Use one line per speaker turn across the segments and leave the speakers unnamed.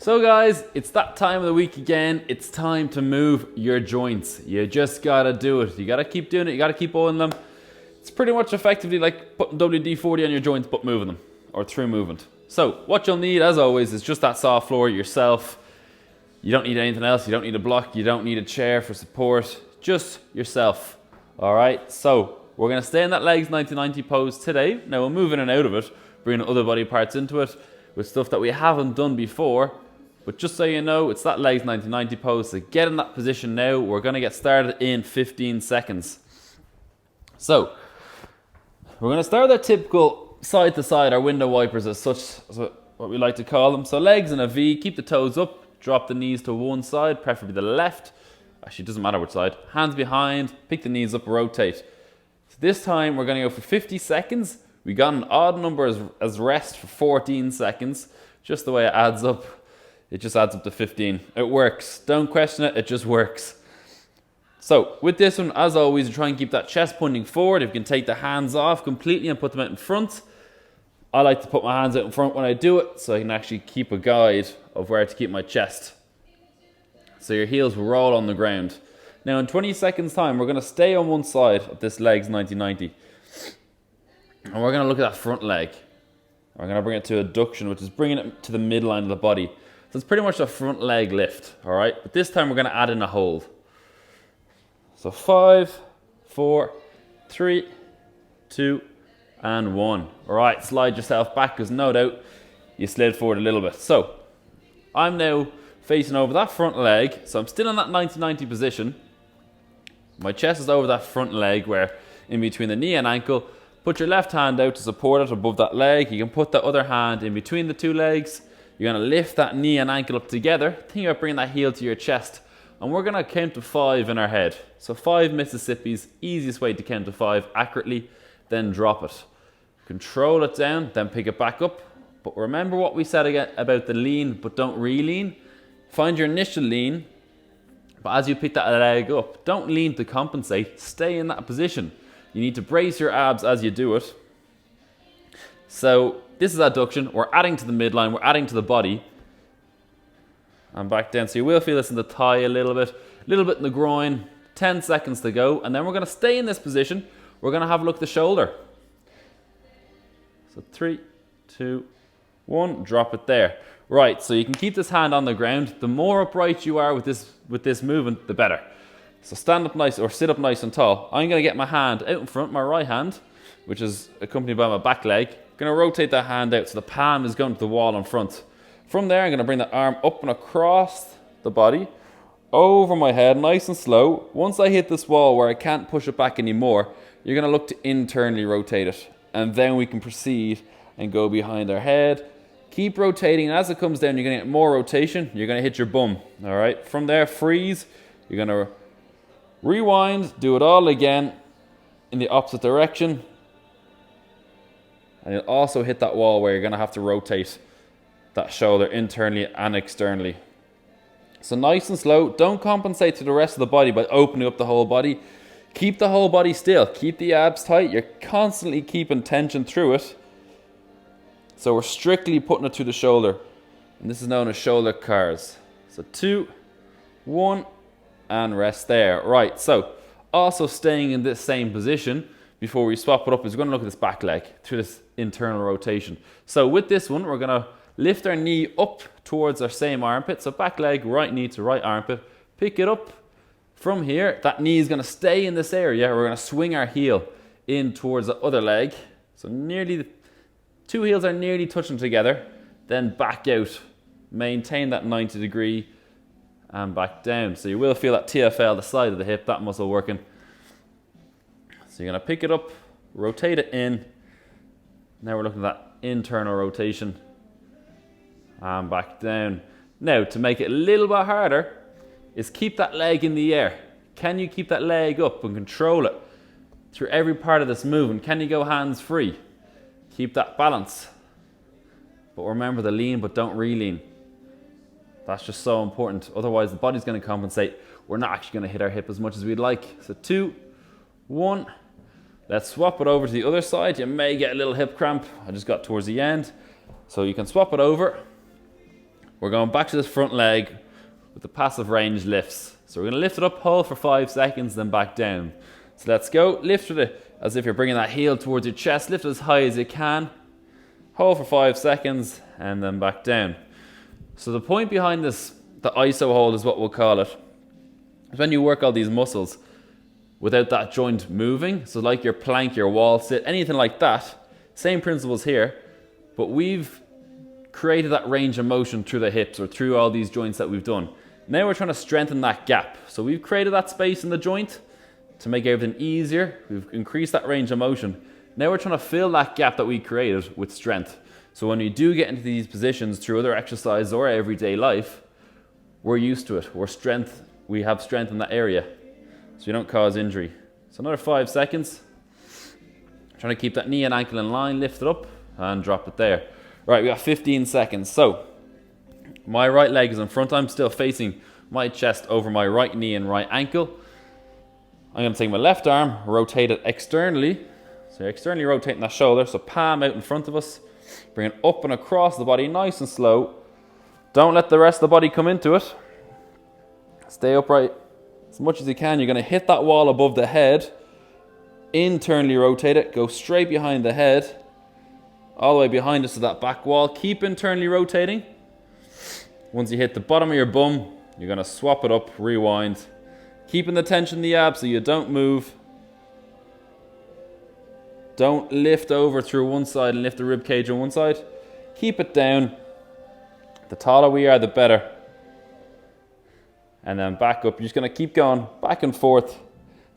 So guys, it's that time of the week again. It's time to move your joints. You just gotta do it. You gotta keep doing it. You gotta keep oiling them. It's pretty much effectively like putting WD-40 on your joints, but moving them, or through movement. So what you'll need, as always, is just that soft floor yourself. You don't need anything else. You don't need a block. You don't need a chair for support. Just yourself. All right, so we're gonna stay in that legs 90-90 pose today. Now we'll move in and out of it, bringing other body parts into it with stuff that we haven't done before. But just so you know, it's that legs 90-90 pose, so get in that position now. We're gonna get started in 15 seconds. So, we're gonna start with our typical side to side, our window wipers as such, what we like to call them. So legs in a V, keep the toes up, drop the knees to one side, preferably the left. Actually, it doesn't matter which side. Hands behind, pick the knees up, rotate. So this time, we're gonna go for 50 seconds. We got an odd number as rest for 14 seconds, just the way it adds up. It just adds up to 15. It works. Don't question it, it just works. So with this one, as always, you try and keep that chest pointing forward. If you can take the hands off completely and put them out in front. I like to put my hands out in front when I do it, so I can actually keep a guide of where to keep my chest. So your heels will roll on the ground. Now in 20 seconds time, we're gonna stay on one side of this legs 90-90. And we're gonna look at that front leg. We're gonna bring it to adduction, which is bringing it to the midline of the body. So it's pretty much a front leg lift, all right? But this time we're gonna add in a hold. So 5, 4, 3, 2, and 1. All right, slide yourself back, because no doubt you slid forward a little bit. So I'm now facing over that front leg. So I'm still in that 90-90 position. My chest is over that front leg, where in between the knee and ankle. Put your left hand out to support it above that leg. You can put the other hand in between the two legs. You're gonna lift that knee and ankle up together. Think about bringing that heel to your chest. And we're gonna count to 5 in our head. So 5 Mississippis, easiest way to count to 5 accurately, then drop it. Control it down, then pick it back up. But remember what we said again about the lean, but don't re-lean. Find your initial lean, but as you pick that leg up, don't lean to compensate, stay in that position. You need to brace your abs as you do it. So this is adduction. We're adding to the midline. We're adding to the body. And back down. So you will feel this in the thigh a little bit in the groin. 10 seconds to go. And then we're going to stay in this position. We're going to have a look at the shoulder. So 3, 2, 1. Drop it there. Right. So you can keep this hand on the ground. The more upright you are with this movement, the better. So stand up nice or sit up nice and tall. I'm going to get my hand out in front, my right hand, which is accompanied by my back leg. Going to rotate that hand out so the palm is going to the wall in front. From there, I'm going to bring the arm up and across the body, over my head, nice and slow. Once I hit this wall where I can't push it back anymore, you're going to look to internally rotate it. And then we can proceed and go behind our head. Keep rotating, and as it comes down, you're going to get more rotation. You're going to hit your bum, all right? From there, freeze. You're going to rewind, do it all again in the opposite direction. And you'll also hit that wall where you're going to have to rotate that shoulder internally and externally. So nice and slow. Don't compensate to the rest of the body by opening up the whole body. Keep the whole body still. Keep the abs tight. You're constantly keeping tension through it. So we're strictly putting it through the shoulder. And this is known as shoulder cars. So 2, 1, and rest there. Right, so also staying in this same position before we swap it up is we're going to look at this back leg through this internal rotation. So with this one, we're going to lift our knee up towards our same armpit. So back leg, right knee to right armpit. Pick it up from here. That knee is going to stay in this area. We're going to swing our heel in towards the other leg. So nearly, two heels are nearly touching together. Then back out. Maintain that 90 degree and back down. So you will feel that TFL, the side of the hip, that muscle working. So you're going to pick it up, rotate it in. Now we're looking at that internal rotation. And back down. Now, to make it a little bit harder, is keep that leg in the air. Can you keep that leg up and control it through every part of this movement? Can you go hands free? Keep that balance. But remember the lean, but don't re-lean. That's just so important. Otherwise, the body's going to compensate. We're not actually going to hit our hip as much as we'd like. So 2, 1. Let's swap it over to the other side. You may get a little hip cramp. I just got towards the end. So you can swap it over. we're going back to this front leg with the passive range lifts. So we're going to lift it up, hold for 5 seconds, then back down. So let's go. Lift with it as if you're bringing that heel towards your chest. Lift it as high as you can. Hold for 5 seconds, and then back down. So the point behind this, the ISO hold is what we'll call it, is when you work all these muscles without that joint moving. So like your plank, your wall sit, anything like that, same principles here, but we've created that range of motion through the hips or through all these joints that we've done. Now we're trying to strengthen that gap. So we've created that space in the joint to make everything easier. We've increased that range of motion. Now we're trying to fill that gap that we created with strength. So when we do get into these positions through other exercises or everyday life, we're used to it. We have strength in that area, so you don't cause injury. So another 5 seconds. Trying to keep that knee and ankle in line, lift it up and drop it there. Right, we got 15 seconds. So my right leg is in front. I'm still facing my chest over my right knee and right ankle. I'm going to take my left arm, rotate it externally. So you're externally rotating that shoulder, so palm out in front of us. Bring it up and across the body, nice and slow. Don't let the rest of the body come into it. Stay upright as much as you can. You're going to hit that wall above the head. Internally rotate it. Go straight behind the head. All the way behind us to that back wall. Keep internally rotating. Once you hit the bottom of your bum, you're going to swap it up, rewind. Keeping the tension in the abs so you don't move. Don't lift over through one side and lift the rib cage on one side. Keep it down. The taller we are, the better. And then back up. You're just going to keep going back and forth,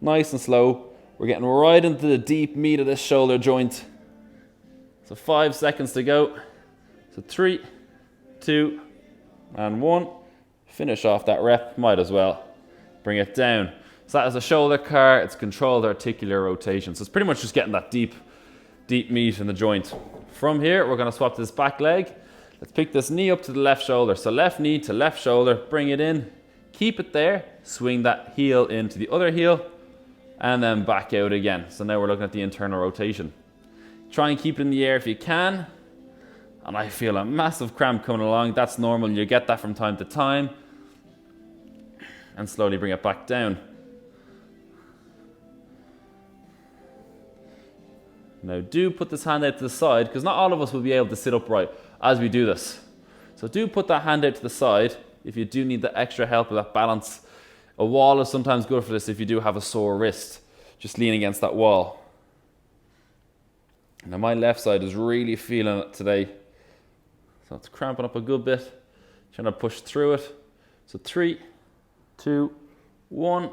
nice and slow. We're getting right into the deep meat of this shoulder joint. So 5 seconds to go. So 3, 2, and 1. Finish off that rep. Might as well. Bring it down. So that is a shoulder car. It's controlled articular rotation. So it's pretty much just getting that deep meat in the joint. From here, we're going to swap this back leg. Let's pick this knee up to the left shoulder. So left knee to left shoulder. Bring it in. Keep it there. Swing that heel into the other heel. And then back out again. So now we're looking at the internal rotation. Try and keep it in the air if you can. And I feel a massive cramp coming along. That's normal. You get that from time to time. And slowly bring it back down. Now do put this hand out to the side, because not all of us will be able to sit upright as we do this. So do put that hand out to the side if you do need the extra help with that balance. A wall is sometimes good for this if you do have a sore wrist. Just lean against that wall. Now my left side is really feeling it today. So it's cramping up a good bit. Trying to push through it. So 3, 2, 1.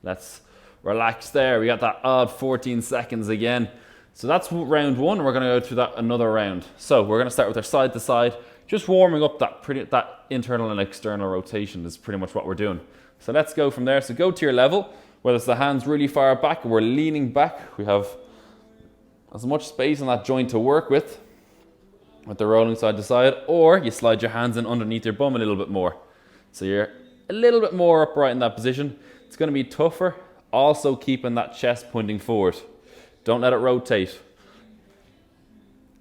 Let's relax there. We got that odd 14 seconds again. So that's round 1. We're going to go through that another round. So we're going to start with our side to side. Just warming up that internal and external rotation is pretty much what we're doing. So let's go from there. So go to your level, whether it's the hands really far back or we're leaning back. We have as much space in that joint to work with the rolling side to side, or you slide your hands in underneath your bum a little bit more. So you're a little bit more upright in that position. It's going to be tougher, also keeping that chest pointing forward. Don't let it rotate.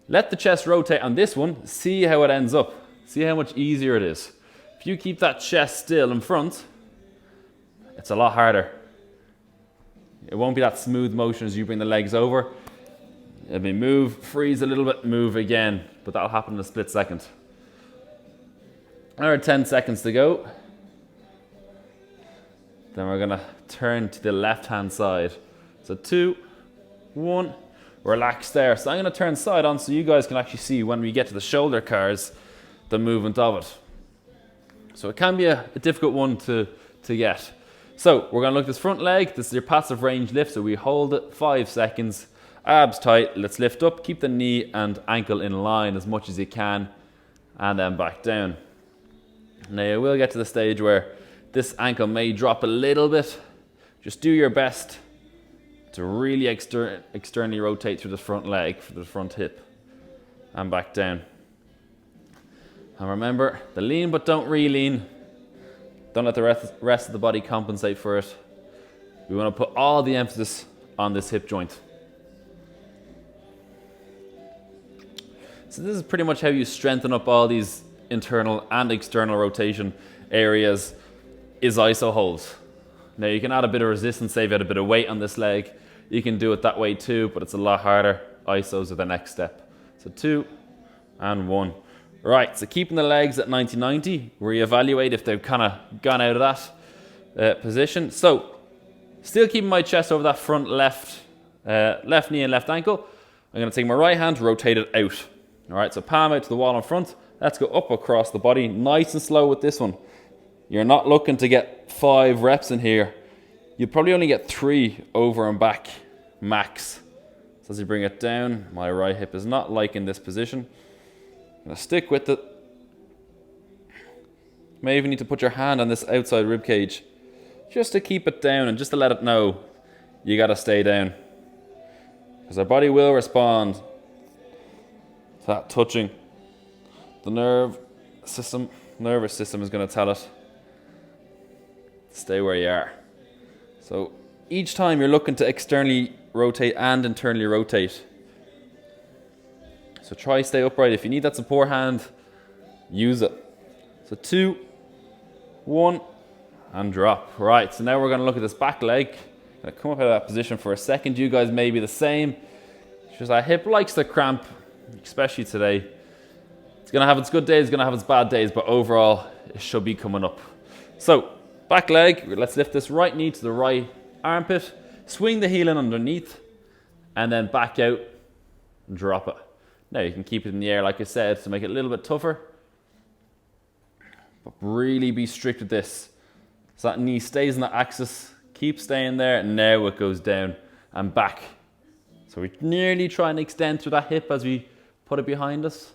Let the chest rotate on this one. See how it ends up. See how much easier it is. If you keep that chest still in front, it's a lot harder. It won't be that smooth motion as you bring the legs over. It'll be move, freeze a little bit, move again. But that'll happen in a split second. Another 10 seconds to go. Then we're going to turn to the left-hand side. So 2, 1, relax there. So I'm going to turn side on so you guys can actually see when we get to the shoulder cars, the movement of it. So it can be a difficult one to get. So we're going to look at this front leg. This is your passive range lift. So we hold it 5 seconds. Abs tight. Let's lift up. Keep the knee and ankle in line as much as you can. And then back down. Now you will get to the stage where this ankle may drop a little bit. Just do your best to really externally rotate through the front leg, for the front hip, and back down. And remember, the lean but don't re-lean. Don't let the rest of the body compensate for it. We want to put all the emphasis on this hip joint. So this is pretty much how you strengthen up all these internal and external rotation areas is iso holds. Now you can add a bit of resistance, say if you had a bit of weight on this leg, you can do it that way too, but it's a lot harder. Isos are the next step. So 2 and 1. Right, so keeping the legs at 90-90, reevaluate if they've kind of gone out of that position. So, still keeping my chest over that front left knee and left ankle. I'm going to take my right hand, rotate it out. All right, so palm out to the wall in front. Let's go up across the body, nice and slow with this one. You're not looking to get 5 reps in here. You'll probably only get 3 over and back max. So as you bring it down, my right hip is not liking this position. I'm going to stick with it. You may even need to put your hand on this outside rib cage just to keep it down and just to let it know you got to stay down. Because our body will respond to that touching. The nervous system is going to tell it, stay where you are. So each time you're looking to externally rotate and internally rotate. So try stay upright. If you need that support hand, use it. So 2, 1, and drop. Right, so now we're going to look at this back leg. I'm going to come up out of that position for a second. You guys may be the same. It's just our hip likes to cramp, especially today. It's going to have its good days, it's going to have its bad days, but overall, it should be coming up. So, back leg, let's lift this right knee to the right armpit, swing the heel in underneath, and then back out and drop it. Now you can keep it in the air, like I said, to make it a little bit tougher. But really be strict with this. So that knee stays on the axis, keep staying there, and now it goes down and back. So we nearly try and extend through that hip as we put it behind us.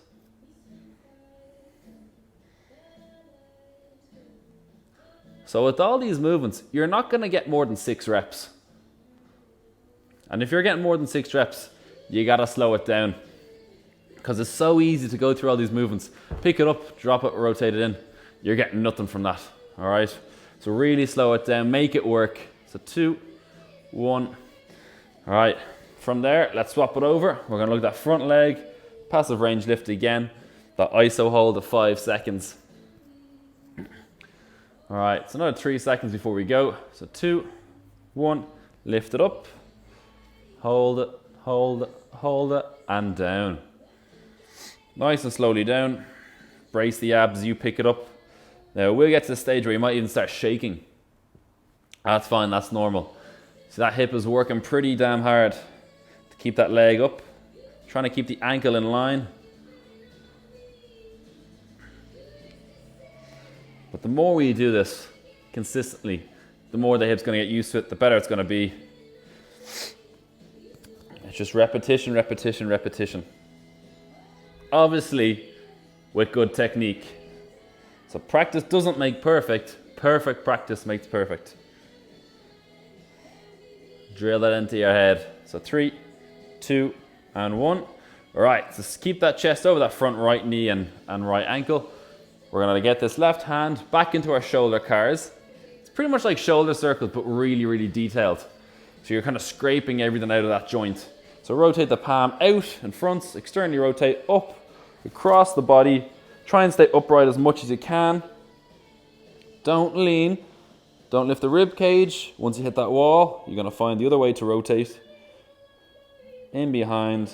So with all these movements, you're not going to get more than 6 reps. And if you're getting more than 6 reps, you got to slow it down. Because it's so easy to go through all these movements. Pick it up, drop it, rotate it in. You're getting nothing from that, all right? So really slow it down, make it work. So 2, 1. All right, from there, let's swap it over. We're going to look at that front leg, passive range lift again. That iso hold of 5 seconds. All right, so another 3 seconds before we go. So 2, 1, lift it up. Hold it, hold it, hold it, and down. Nice and slowly down. Brace the abs, you pick it up. Now we'll get to the stage where you might even start shaking. That's fine, that's normal. So that hip is working pretty damn hard to keep that leg up. Trying to keep the ankle in line. But the more we do this consistently, the more the hip's going to get used to it, the better it's going to be. It's just repetition, repetition, repetition. Obviously, with good technique. So practice doesn't make perfect. Perfect practice makes perfect. Drill that into your head. So 3, 2, and 1. All right, so keep that chest over that front right knee and right ankle. We're going to get this left hand back into our shoulder cars. It's pretty much like shoulder circles, but really, really detailed. So you're kind of scraping everything out of that joint. So rotate the palm out in front, externally rotate up, across the body. Try and stay upright as much as you can. Don't lean. Don't lift the rib cage. Once you hit that wall, you're going to find the other way to rotate. In behind.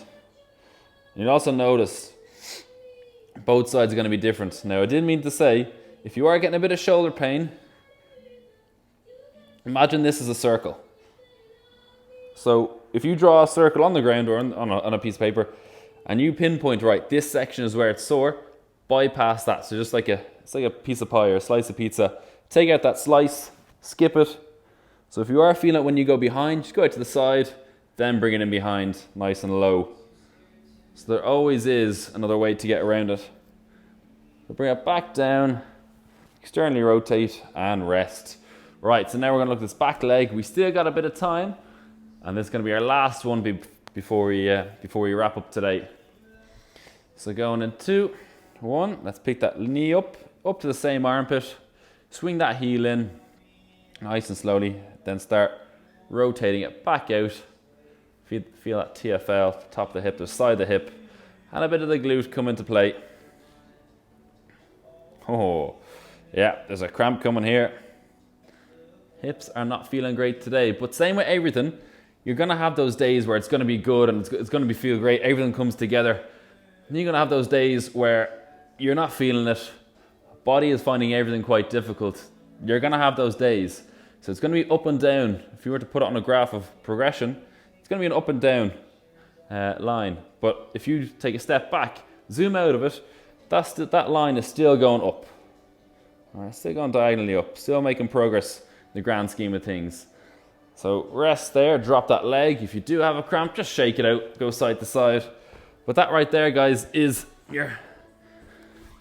And you'll also notice both sides are going to be different. Now, I didn't mean to say, if you are getting a bit of shoulder pain, imagine this as a circle. So if you draw a circle on the ground or on a piece of paper, and you pinpoint, right, this section is where it's sore, bypass that. So just it's like a piece of pie or a slice of pizza. Take out that slice, skip it. So if you are feeling it when you go behind, just go out to the side, then bring it in behind, nice and low. So there always is another way to get around it. So bring it back down, externally rotate, and rest. Right, so now we're going to look at this back leg. We still got a bit of time, and this is going to be our last one before we wrap up today. So going in 2, 1, let's pick that knee up to the same armpit, swing that heel in, nice and slowly, then start rotating it back out. Feel that TFL, top of the hip, the side of the hip, and a bit of the glute come into play. Oh, yeah, there's a cramp coming here. Hips are not feeling great today, but same with everything. You're gonna have those days where it's gonna be good and it's gonna feel great, everything comes together. And you're gonna have those days where you're not feeling it, body is finding everything quite difficult. You're gonna have those days. So it's gonna be up and down. If you were to put it on a graph of progression, it's gonna be an up and down line. But if you take a step back, zoom out of it, that line is still going up. All right, still going diagonally up, still making progress in the grand scheme of things. So rest there, drop that leg. If you do have a cramp, just shake it out, go side to side. But that right there, guys, is your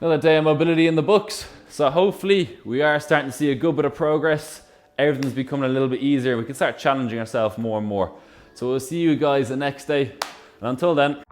another day of mobility in the books. So hopefully we are starting to see a good bit of progress. Everything's becoming a little bit easier. We can start challenging ourselves more and more. So we'll see you guys the next day. And until then,